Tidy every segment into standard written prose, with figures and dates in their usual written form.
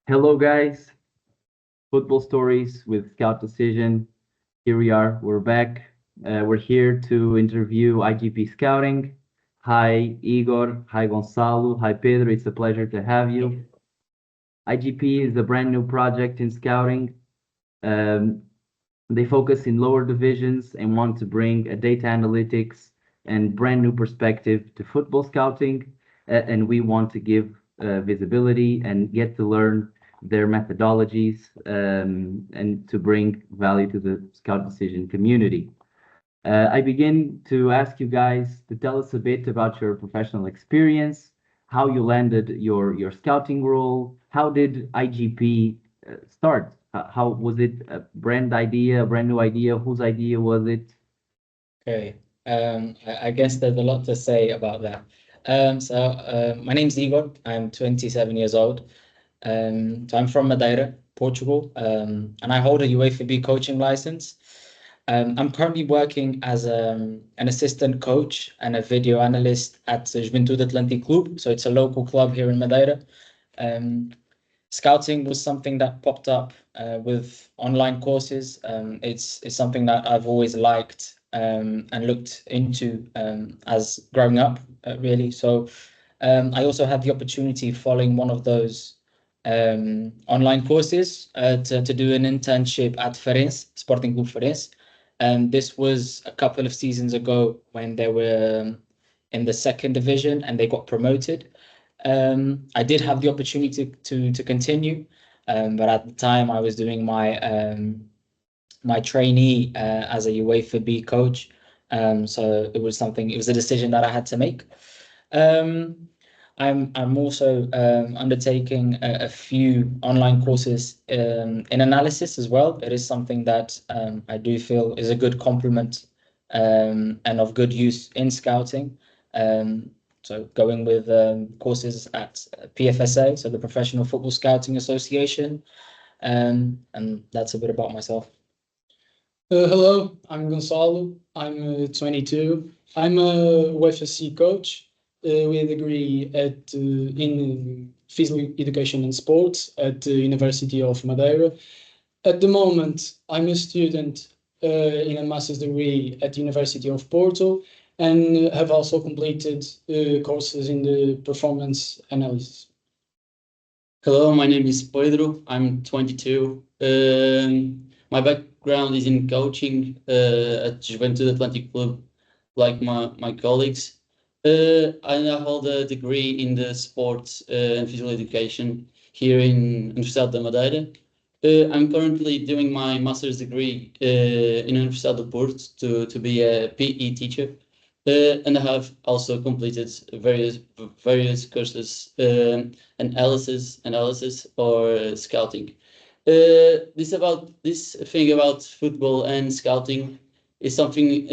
Hello, guys. Football Stories with ScoutDecision. Here we are. We're back. We're here to interview IGP Scouting. Hi, Igor. Hi, Gonçalo. Hi, Pedro. It's a pleasure to have you. IGP is a brand new project in scouting. Um, they focus in lower divisions and want to bring a data analytics and brand new perspective to football scouting. And we want to give visibility and get to learn their methodologies and to bring value to the ScoutDecision community. I begin to ask you guys to tell us a bit about your professional experience, how you landed your scouting role, how did IGP start? How was it a brand idea, a brand new idea? Whose idea was it? Okay, I guess there's a lot to say about that. My name's Igor. I'm 27 years old. So I'm from Madeira, Portugal, and I hold a UEFA B coaching license. I'm currently working as an assistant coach and a video analyst at Juventude Atlantic Club. So it's a local club here in Madeira. Um, Scouting was something that popped up with online courses. It's something that I've always liked and looked into as growing up, really. So I also had the opportunity following one of those online courses to do an internship at Farense, Sporting Club Farense. And this was a couple of seasons ago when they were in the second division and they got promoted. I did have the opportunity to continue, but at the time I was doing my trainee as a UEFA B coach. So it was a decision that I had to make. Um, I'm also undertaking a few online courses in analysis as well. It is something that I do feel is a good complement and of good use in scouting. So going with courses at PFSA, so the Professional Football Scouting Association, and that's a bit about myself. Hello, I'm Gonçalo. I'm 22. I'm a UFSC coach with a degree in physical education and sports at the University of Madeira. At the moment, I'm a student in a master's degree at the University of Porto and have also completed courses in the performance analysis. Hello, my name is Pedro. I'm 22. My background is in coaching at Juventude Atlantic Club, like my colleagues. I hold a degree in the sports and physical education here in Universidade da Madeira. I'm currently doing my master's degree in Universidade do Porto to be a PE teacher. And I have also completed various courses, analysis or scouting. This thing about football and scouting is something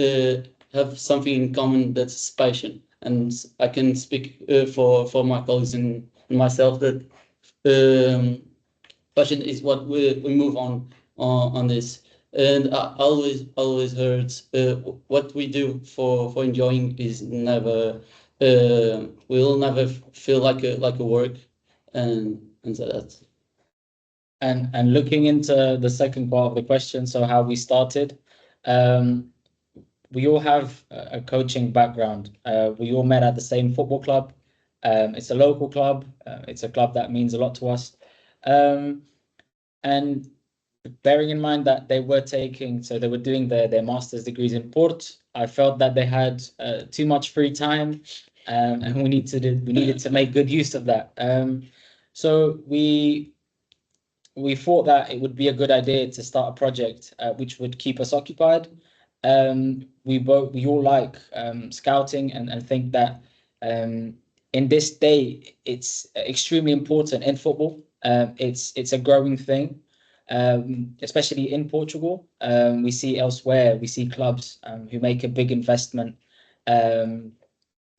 have something in common, that's passion. And I can speak for my colleagues and myself that passion is what we move on this. And I always heard what we do for enjoying is never will never feel like a work, and so that's. And looking into the second part of the question, so how we started, we all have a coaching background. We all met at the same football club. It's a local club. It's a club that means a lot to us. And bearing in mind that they were doing their master's degrees in Port, I felt that they had too much free time, and we needed to make good use of that. So we thought that it would be a good idea to start a project which would keep us occupied. We all like scouting and think that in this day it's extremely important in football. It's a growing thing, especially in Portugal. We see elsewhere, we see clubs who make a big investment and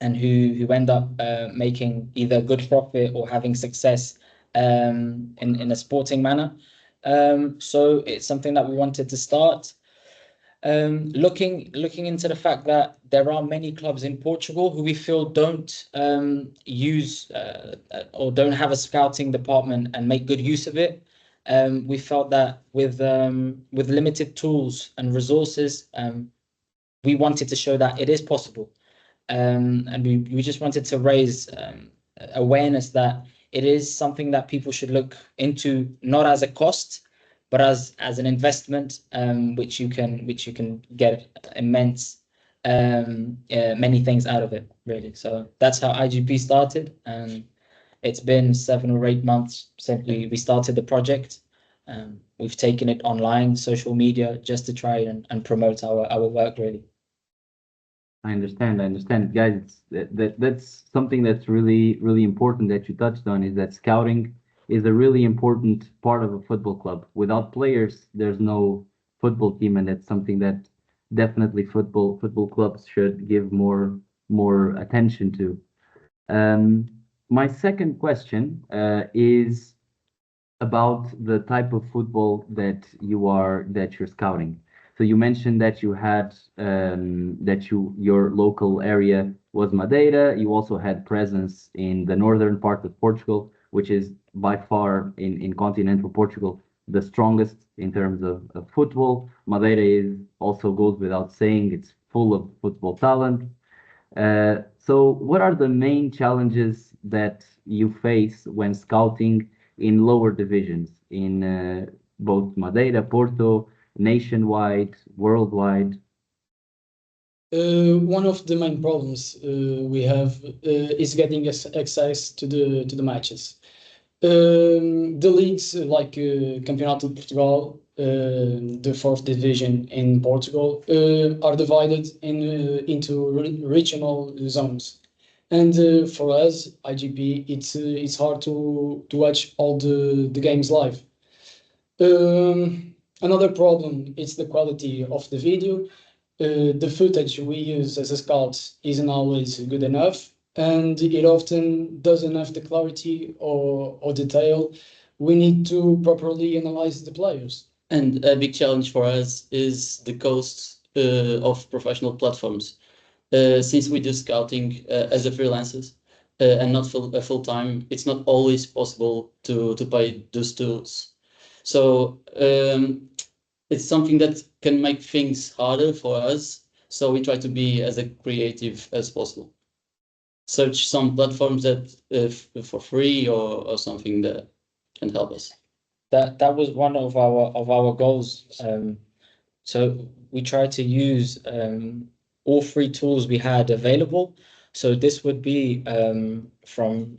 who end up making either good profit or having success in a sporting manner. So it's something that we wanted to start. Looking into the fact that there are many clubs in Portugal who we feel don't use or don't have a scouting department and make good use of it. We felt that with limited tools and resources, we wanted to show that it is possible, and we just wanted to raise awareness that it is something that people should look into, not as a cost, but as an investment, which you can get immense many things out of it, really. So that's how IGP started, and it's been 7 or 8 months since we started the project. We've taken it online, social media, just to try and promote our work, really. I understand, guys. That's something that's really important that you touched on, is that scouting is a really important part of a football club. Without players, there's no football team, and that's something that definitely football clubs should give more attention to. My second question is about the type of football that you're scouting. So you mentioned that you had your local area was Madeira. You also had presence in the northern part of Portugal, which is by far in continental Portugal the strongest in terms of football. Madeira is also goes without saying, it's full of football talent. So what are the main challenges that you face when scouting in lower divisions in both Madeira, Porto, nationwide, worldwide? One of the main problems we have is getting access to the matches. The leagues like Campeonato de Portugal, the fourth division in Portugal, are divided into regional zones. And for us, IGP, it's hard to watch all the games live. Another problem is the quality of the video. The footage we use as a scout isn't always good enough, and it often doesn't have the clarity or detail we need to properly analyze the players. And a big challenge for us is the cost of professional platforms. Since we do scouting as a freelancers and not full time, it's not always possible to pay those tools. So it's something that can make things harder for us. So we try to be as creative as possible. Search some platforms that for free or something that can help us. That was one of our goals. So we tried to use all free tools we had available. So this would be from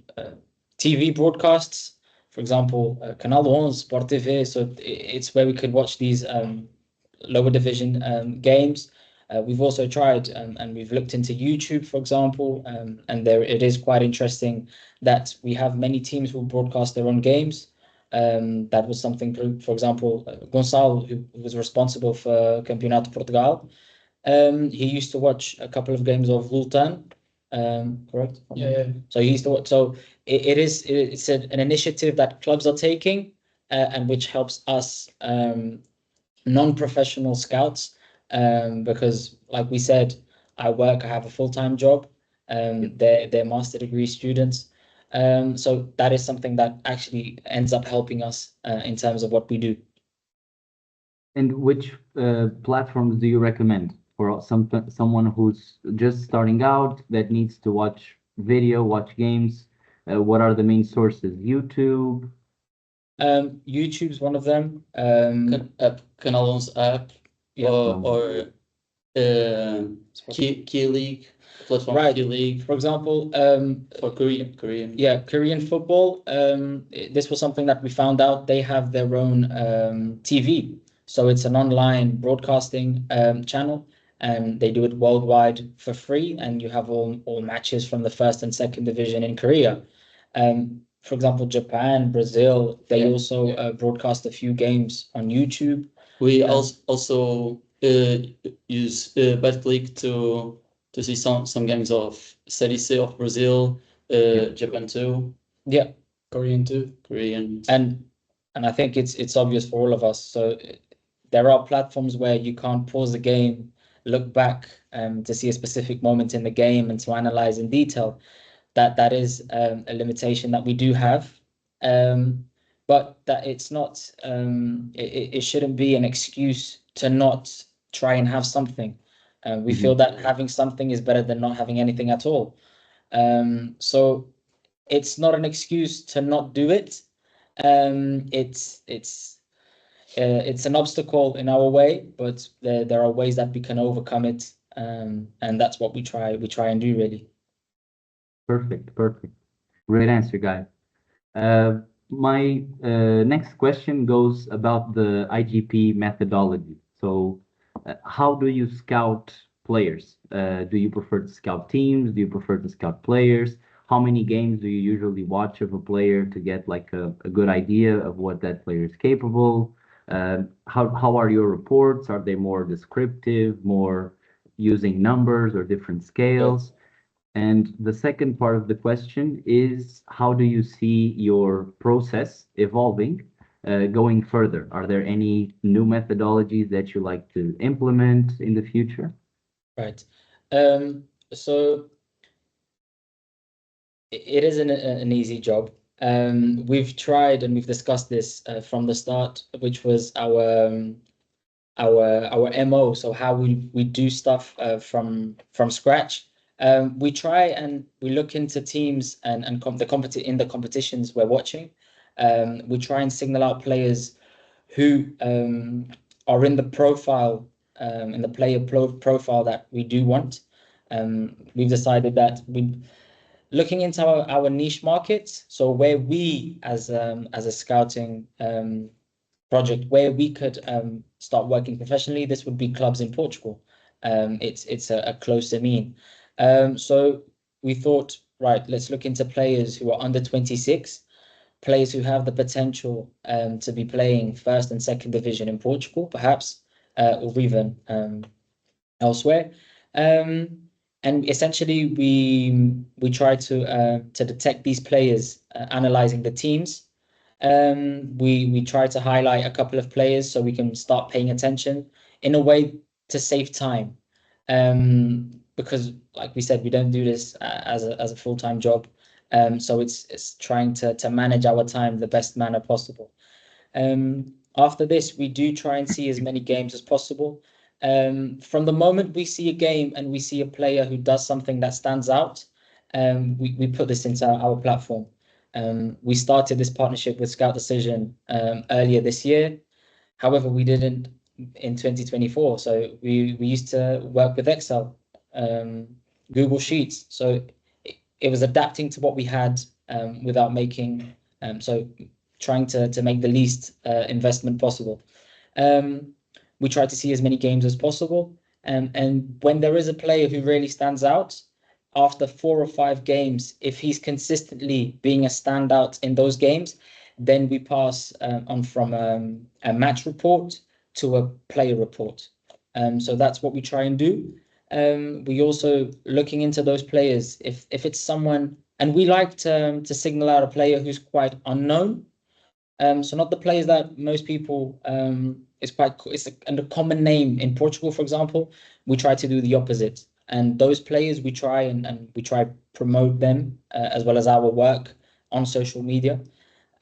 TV broadcasts, for example, Canal 11, Sport TV. So it's where we could watch these lower division games. We've also tried and we've looked into YouTube, for example, and there it is quite interesting that we have many teams who broadcast their own games. That was something, for example, Gonçalo, who was responsible for Campeonato Portugal. He used to watch a couple of games of Lultan, correct? Yeah. So he used to watch. So it's an initiative that clubs are taking, and which helps us non-professional scouts, because, like we said, I have a full-time job. They're master degree students. So that is something that actually ends up helping us in terms of what we do. And which platforms do you recommend for someone who's just starting out that needs to watch video, watch games? What are the main sources? YouTube? YouTube's one of them. Canal 11's app, Yeah. or Key League platform. Right. Key League For example, for Korean. yeah, Korean football. This was something that we found out. They have their own TV, so it's an online broadcasting channel, and they do it worldwide for free. And you have all matches from the first and second division in Korea. For example, Japan, Brazil, they also broadcast a few games on YouTube. We also use BetClick to see some games of Serie C of Brazil, Japan too. Yeah, Korean too. Korean. And I think it's obvious for all of us. So there are platforms where you can't pause the game, look back to see a specific moment in the game and to analyze in detail. That is a limitation that we do have, but that it's not. It shouldn't be an excuse to not try and have something. We feel that having something is better than not having anything at all. So it's not an excuse to not do it. It's an obstacle in our way, but there are ways that we can overcome it, and that's what we try and do, really. Perfect. Great answer, guys. My next question goes about the IGP methodology. So, how do you scout players? Do you prefer to scout teams? Do you prefer to scout players? How many games do you usually watch of a player to get like a good idea of what that player is capable? How are your reports? Are they more descriptive, more using numbers or different scales? And the second part of the question is, how do you see your process evolving, going further? Are there any new methodologies that you like to implement in the future? Right. So it isn't an easy job. We've tried and we've discussed this from the start, which was our MO. So how we do stuff from scratch. We try and we look into teams and in the competitions we're watching. We try and signal out players who are in the profile, in the player profile that we do want. We've decided that looking into our niche markets, so where we as a scouting project, where we could start working professionally, this would be clubs in Portugal. It's a closer mean. So we thought, right, let's look into players who are under 26, players who have the potential to be playing first and second division in Portugal, perhaps, or even elsewhere. And essentially, we try to detect these players, analyzing the teams. We try to highlight a couple of players so we can start paying attention in a way to save time. Because, like we said, we don't do this as a full-time job. So it's trying to manage our time the best manner possible. After this, we do try and see as many games as possible. From the moment we see a game and we see a player who does something that stands out, we put this into our platform. We started this partnership with ScoutDecision earlier this year. However, we didn't in 2024. So we used to work with Excel, Google Sheets. So it was adapting to what we had without making, so trying to make the least investment possible. We try to see as many games as possible. And when there is a player who really stands out, after 4 or 5 games, if he's consistently being a standout in those games, then we pass on from a match report to a player report. So that's what we try and do. We also looking into those players. If it's someone, and we like to signal out a player who's quite unknown. So not the players that most people it's a common name in Portugal, for example. We try to do the opposite, and those players we try and we try promote them as well as our work on social media.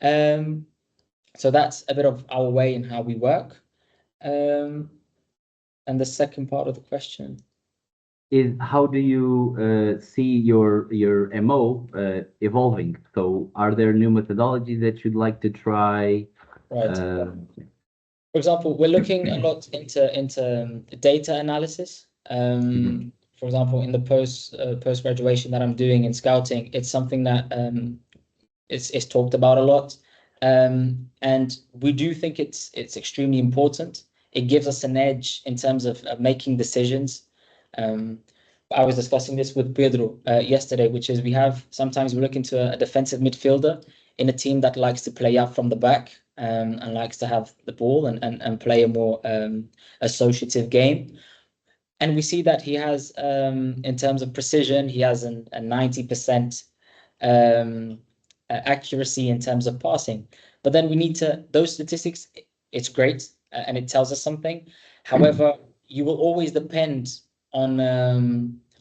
So that's a bit of our way and how we work. And the second part of the question is, how do you see your MO evolving? So are there new methodologies that you'd like to try? Right. For example, we're looking a lot into data analysis. For example, in the post graduation that I'm doing in scouting, it's something that it's talked about a lot, and we do think it's extremely important. It gives us an edge in terms of making decisions. I was discussing this with Pedro yesterday, which is sometimes we look into a defensive midfielder in a team that likes to play up from the back and likes to have the ball and play a more associative game. And we see that he has, in terms of precision, he has a 90% accuracy in terms of passing. But then we need those statistics, it's great. and it tells us something. However, you will always depend on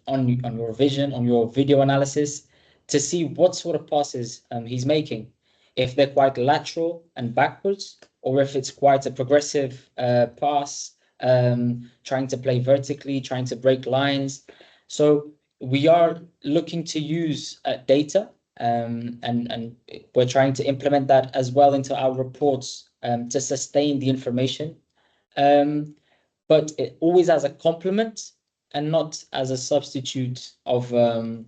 your vision, on your video analysis, to see what sort of passes he's making. If they're quite lateral and backwards, or if it's quite a progressive pass, trying to play vertically, trying to break lines. So we are looking to use data, and we're trying to implement that as well into our reports to sustain the information, but it always as a complement and not as a substitute of the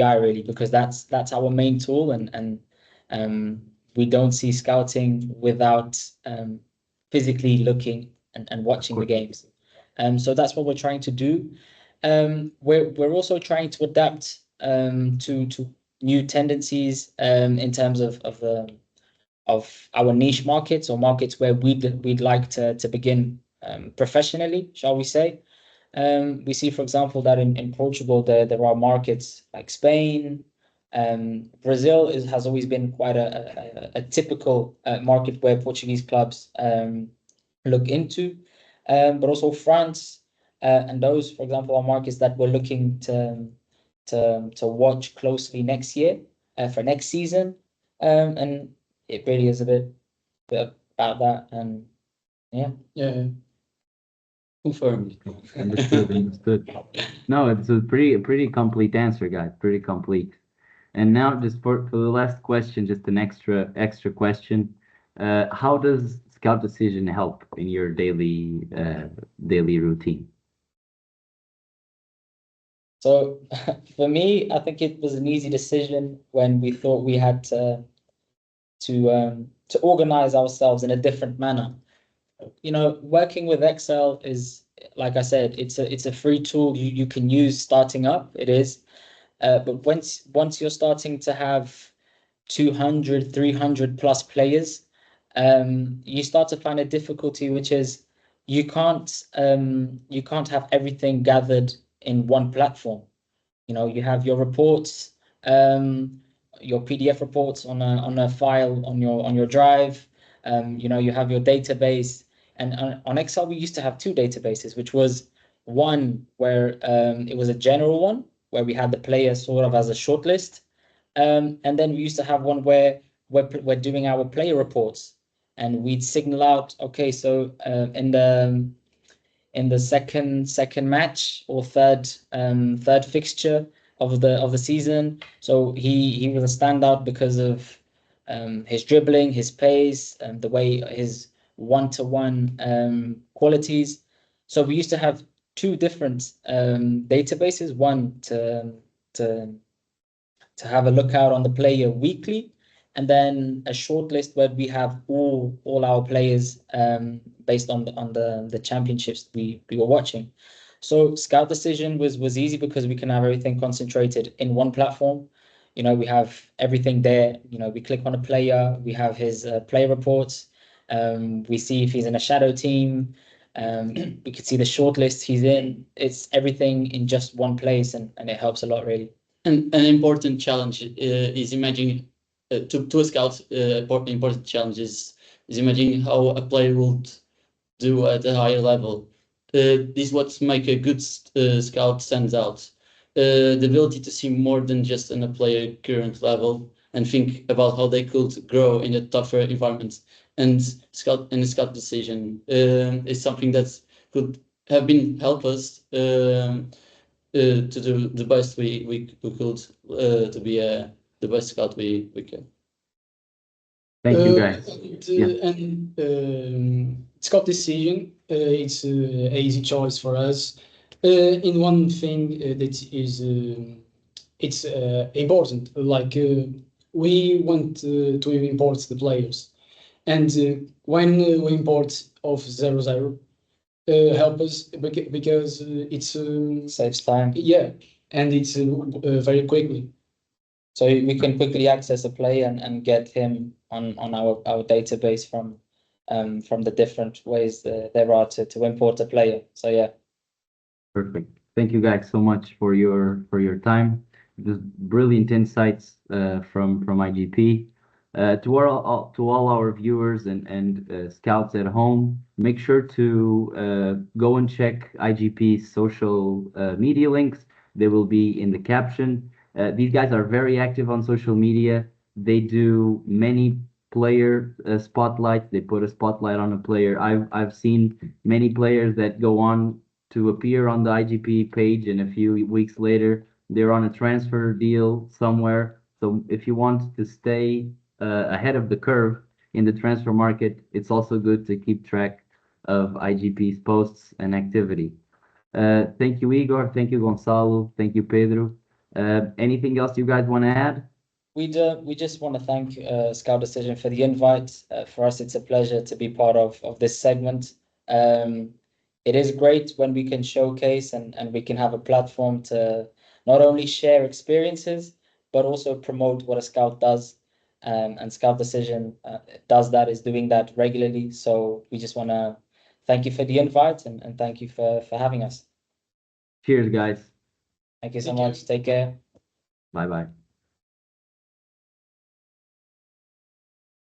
eye, really, because that's our main tool, and we don't see scouting without physically looking and watching the games. So that's what we're trying to do. We're also trying to adapt to new tendencies in terms of our niche markets, or markets where we'd like to begin professionally, shall we say. We see, for example, that in Portugal there are markets like Spain. Brazil has always been quite a typical market where Portuguese clubs look into, but also France, and those, for example, are markets that we're looking to watch closely next year, for next season, and it really is a bit about that, and yeah. Confirmed. Understood. No, it's a pretty complete answer, guys. Pretty complete. And now, just for the last question, just an extra question. How does ScoutDecision help in your daily routine? So for me, I think it was an easy decision when we thought we had to organize ourselves in a different manner. Working with Excel is, like I said, it's a free tool you can use starting up. It is, but once you're starting to have 200, 300 plus players, you start to find a difficulty, which is you can't have everything gathered in one platform. You have your reports, your PDF reports on a file on your drive. You have your database, and on Excel we used to have two databases, which was one where it was a general one where we had the player sort of as a shortlist, and then we used to have one where we're doing our player reports, and we'd signal out, okay, so in the second match or third fixture of the season, so he was a standout because of his dribbling, his pace, and the way his one-to-one qualities. So we used to have two different databases, one to have a look out on the player weekly, and then a short list where we have all our players based on the championships we were watching. So ScoutDecision was easy because we can have everything concentrated in one platform. We have everything there. We click on a player, we have his player reports. We see if he's in a shadow team. We can see the short list he's in. It's everything in just one place, and it helps a lot, really. And an important challenge is imagining to a scout. Important challenge is imagining how a player would do at a higher level. This is what makes a good scout stands out. The ability to see more than just on a player current level and think about how they could grow in a tougher environment. And ScoutDecision is something that could have been help us to do the best we could to be the best scout we can. Thank you, guys. And ScoutDecision, it's an easy choice for us. In one thing that is it's important, like we want to import the players, and when we import of 0-0, help us because it's Saves time. yeah, and it's very quickly. So we can quickly access a player and get him on our database from the different ways there are to import a player. So yeah. Perfect. Thank you guys so much for your time. Just brilliant insights from IGP. To all our viewers and scouts at home, make sure to go and check IGP's social media links. They will be in the caption. These guys are very active on social media. They do many player spotlights. They put a spotlight on a player. I've seen many players that go on to appear on the IGP page, and a few weeks later they're on a transfer deal somewhere. So if you want to stay ahead of the curve in the transfer market, it's also good to keep track of IGP's posts and activity. Thank you, Igor. Thank you, Gonçalo. Thank you, Pedro. Anything else you guys want to add? We just want to thank ScoutDecision for the invite. For us, it's a pleasure to be part of this segment. It is great when we can showcase and we can have a platform to not only share experiences, but also promote what a scout does. And ScoutDecision does that, is doing that regularly. So we just want to thank you for the invite and thank you for having us. Cheers, guys. Thank you so Thank you. much. Take care. Bye bye.